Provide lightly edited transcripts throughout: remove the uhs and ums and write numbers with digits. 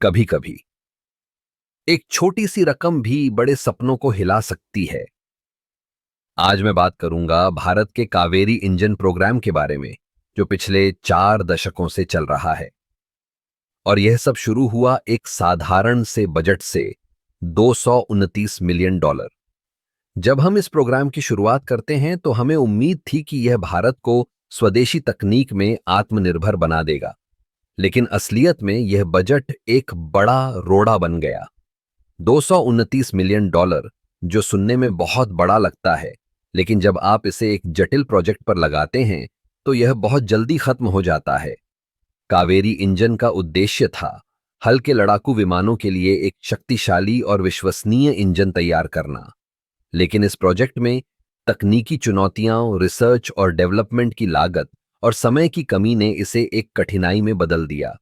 कभी कभी एक छोटी सी रकम भी बड़े सपनों को हिला सकती है। आज मैं बात करूंगा भारत के कावेरी इंजन प्रोग्राम के बारे में, जो पिछले 4 दशकों से चल रहा है। और यह सब शुरू हुआ एक साधारण से बजट से, $229 मिलियन। जब हम इस प्रोग्राम की शुरुआत करते हैं तो हमें उम्मीद थी कि यह भारत को स्वदेशी तकनीक में आत्मनिर्भर बना देगा। लेकिन असलियत में यह बजट एक बड़ा रोड़ा बन गया। $229 मिलियन, जो सुनने में बहुत बड़ा लगता है, लेकिन जब आप इसे एक जटिल प्रोजेक्ट पर लगाते हैं तो यह बहुत जल्दी खत्म हो जाता है। कावेरी इंजन का उद्देश्य था हल्के लड़ाकू विमानों के लिए एक शक्तिशाली और विश्वसनीय इंजन तैयार करना। लेकिन इस प्रोजेक्ट में तकनीकी चुनौतियां, रिसर्च और डेवलपमेंट की लागत और समय की कमी ने इसे एक कठिनाई में बदल दिया।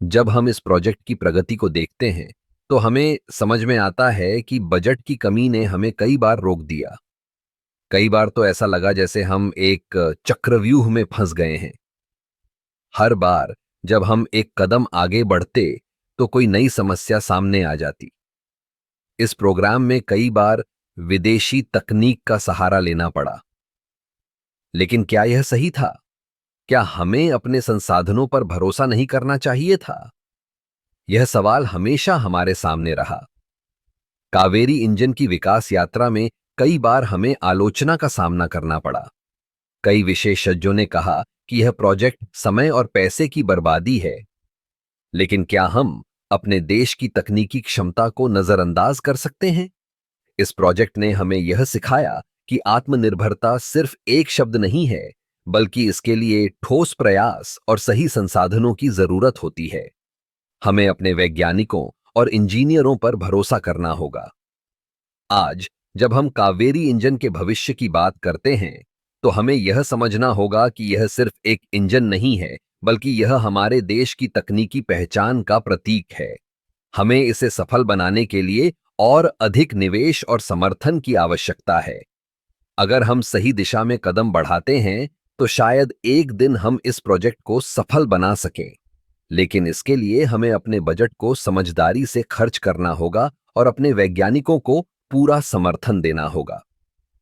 जब हम इस प्रोजेक्ट की प्रगति को देखते हैं तो हमें समझ में आता है कि बजट की कमी ने हमें कई बार रोक दिया। कई बार तो ऐसा लगा जैसे हम एक चक्रव्यूह में फंस गए हैं। हर बार जब हम एक कदम आगे बढ़ते तो कोई नई समस्या सामने आ जाती। इस प्रोग्राम में कई बार विदेशी तकनीक का सहारा लेना पड़ा। लेकिन क्या यह सही था? क्या हमें अपने संसाधनों पर भरोसा नहीं करना चाहिए था? यह सवाल हमेशा हमारे सामने रहा। कावेरी इंजन की विकास यात्रा में कई बार हमें आलोचना का सामना करना पड़ा। कई विशेषज्ञों ने कहा कि यह प्रोजेक्ट समय और पैसे की बर्बादी है। लेकिन क्या हम अपने देश की तकनीकी क्षमता को नजरअंदाज कर सकते हैं? इस प्रोजेक्ट ने हमें यह सिखाया कि आत्मनिर्भरता सिर्फ एक शब्द नहीं है, बल्कि इसके लिए ठोस प्रयास और सही संसाधनों की जरूरत होती है। हमें अपने वैज्ञानिकों और इंजीनियरों पर भरोसा करना होगा। आज जब हम कावेरी इंजन के भविष्य की बात करते हैं तो हमें यह समझना होगा कि यह सिर्फ एक इंजन नहीं है, बल्कि यह हमारे देश की तकनीकी पहचान का प्रतीक है। हमें इसे सफल बनाने के लिए और अधिक निवेश और समर्थन की आवश्यकता है। अगर हम सही दिशा में कदम बढ़ाते हैं तो शायद एक दिन हम इस प्रोजेक्ट को सफल बना सकें। लेकिन इसके लिए हमें अपने बजट को समझदारी से खर्च करना होगा और अपने वैज्ञानिकों को पूरा समर्थन देना होगा।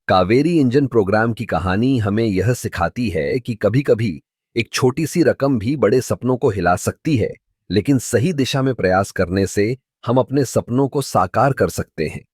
कावेरी इंजन प्रोग्राम की कहानी हमें यह सिखाती है कि कभी-कभी एक छोटी सी रकम भी बड़े सपनों को हिला सकती है, लेकिन सही दिशा में प्रयास करने से हम अपने सपनों को साकार कर सकते हैं।